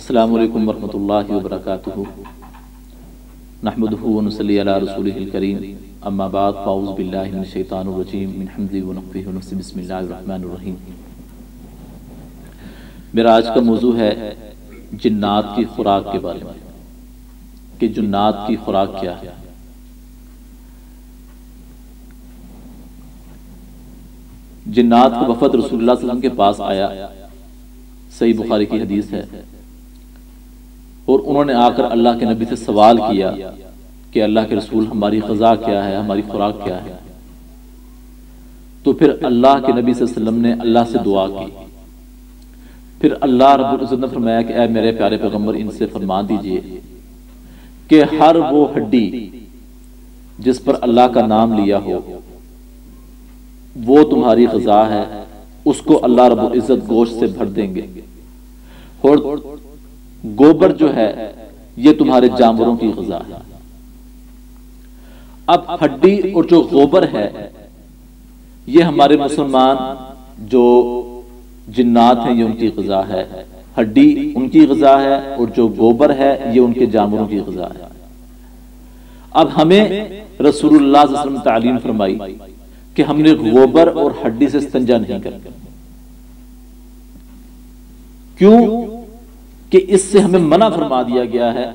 السلام علیکم ورحمۃ اللہ وبرکاتہ نحمدہ ونصلی علی رسولہ الکریم اما بعد فاعوذ باللہ من الشیطان الرجیم من حمزہ ونفخہ ونفثہ بسم اللہ الرحمن الرحیم۔ میرا آج کا موضوع ہے جنات کی خوراک کے بارے میں کہ جنات کی خوراک کیا ہے۔ جنات کا وفد رسول اللہ صلی اللہ علیہ وسلم کے پاس آیا، صحیح بخاری کی حدیث ہے، اور انہوں نے آ کر اللہ کے نبی سے سوال کیا کہ اللہ کے رسول ہماری غذا کیا ہے، ہماری خوراک کیا ہے۔ تو پھر اللہ کے نبی صلی اللہ علیہ وسلم نے اللہ سے دعا کی۔ پھر اللہ رب العزت نے فرمایا کہ اے میرے پیارے پیغمبر، ان سے فرما دیجئے کہ ہر وہ ہڈی جس پر اللہ کا نام لیا ہو وہ تمہاری غذا ہے، اس کو اللہ رب العزت گوشت سے بھر دیں گے، اور گوبر جو ہے یہ تمہارے جانوروں کی غذا ہے۔ اب ہڈی اور جو گوبر ہے یہ ہمارے مسلمان جو جنات ہیں یہ ان کی غذا ہے، ہڈی ان کی غذا ہے اور جو گوبر ہے یہ ان کے جانوروں کی غذا ہے۔ اب ہمیں رسول اللہ صلی اللہ علیہ وسلم نے تعلیم فرمائی کہ ہم نے گوبر اور ہڈی سے استنجا نہیں کرنا۔ کیوں کہ اس سے ہمیں منع فرما دیا گیا ہے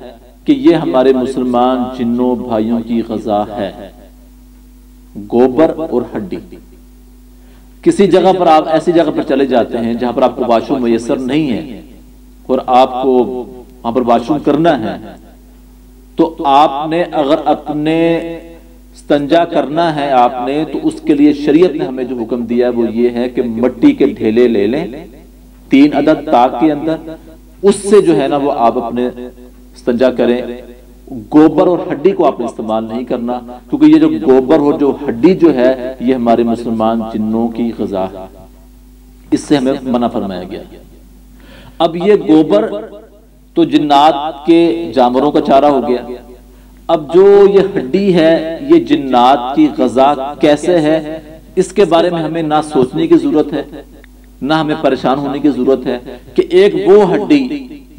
کہ یہ ہمارے مسلمان جنوں بھائیوں کی غذا ہے، گوبر اور ہڈی۔ کسی جگہ پر آپ ایسی جگہ پر چلے جاتے ہیں جہاں پر آپ کو واش روم میسر نہیں ہے اور آپ کو وہاں پر واش روم کرنا ہے، تو آپ نے اگر اپنے استنجا کرنا ہے آپ نے، تو اس کے لیے شریعت نے ہمیں جو حکم دیا ہے وہ یہ ہے کہ مٹی کے ڈھیلے لے لیں 3 عدد تاک کے اندر، اس سے جو ہے نا وہ آپ اپنے استنجا کریں۔ گوبر اور ہڈی کو آپ نے استعمال نہیں کرنا، کیونکہ یہ جو گوبر اور جو ہڈی جو ہے یہ ہمارے مسلمان جنوں کی غذا ہے، اس سے ہمیں منع فرمایا گیا۔ اب یہ گوبر تو جنات کے جانوروں کا چارہ ہو گیا۔ اب جو یہ ہڈی ہے یہ جنات کی غذا کیسے ہے، اس کے بارے میں ہمیں نہ سوچنے کی ضرورت ہے نہ ہمیں پریشان ہونے کی ضرورت ہے کہ ایک وہ ہڈی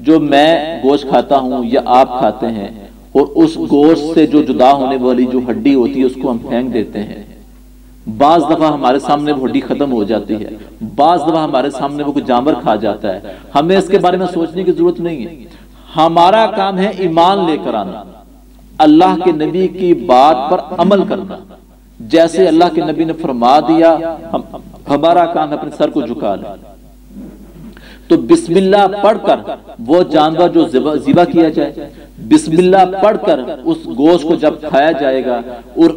جو میں گوشت کھاتا ہوں یا آپ کھاتے ہیں، اور اس گوشت سے جو جدا ہونے والی جو ہڈی ہوتی ہے اس کو ہم پھینک دیتے ہیں۔ بعض دفعہ ہمارے سامنے وہ ہڈی ختم ہو جاتی ہے، بعض دفعہ ہمارے سامنے وہ کوئی جانور کھا جاتا ہے۔ ہمیں اس کے بارے میں سوچنے کی ضرورت نہیں ہے۔ ہمارا کام ہے ایمان لے کر آنا، اللہ کے نبی کی بات پر عمل کرنا، جیسے اللہ کے نبی نے فرما دیا ہمارا کام ہے اپنے سر کو جھکا لیں۔ تو بسم اللہ پڑھ کر وہ جانور جو ذبح کیا جائے، بسم اللہ پڑھ کر اس گوشت کو جب کھایا جائے گا، اور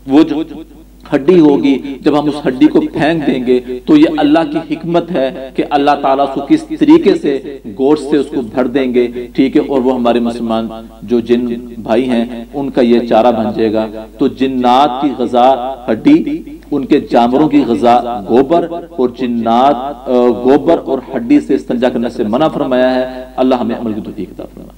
وہ جو ہڈی ہوگی جب ہم اس ہڈی کو پھینک دیں گے، تو یہ اللہ کی حکمت ہے کہ اللہ تعالیٰ اس کو کس طریقے سے گوشت سے اس کو بھر دیں گے، ٹھیک ہے، اور وہ ہمارے مسلمان جو جن بھائی ہیں ان کا یہ چارہ بن جائے گا۔ تو جنات کی غذا ہڈی، ان کے جانوروں کی غذا گوبر، اور جنات گوبر اور ہڈی سے استنجا کرنے سے منع فرمایا ہے۔ اللہ ہمیں عمل کی توفیق عطا فرمائے۔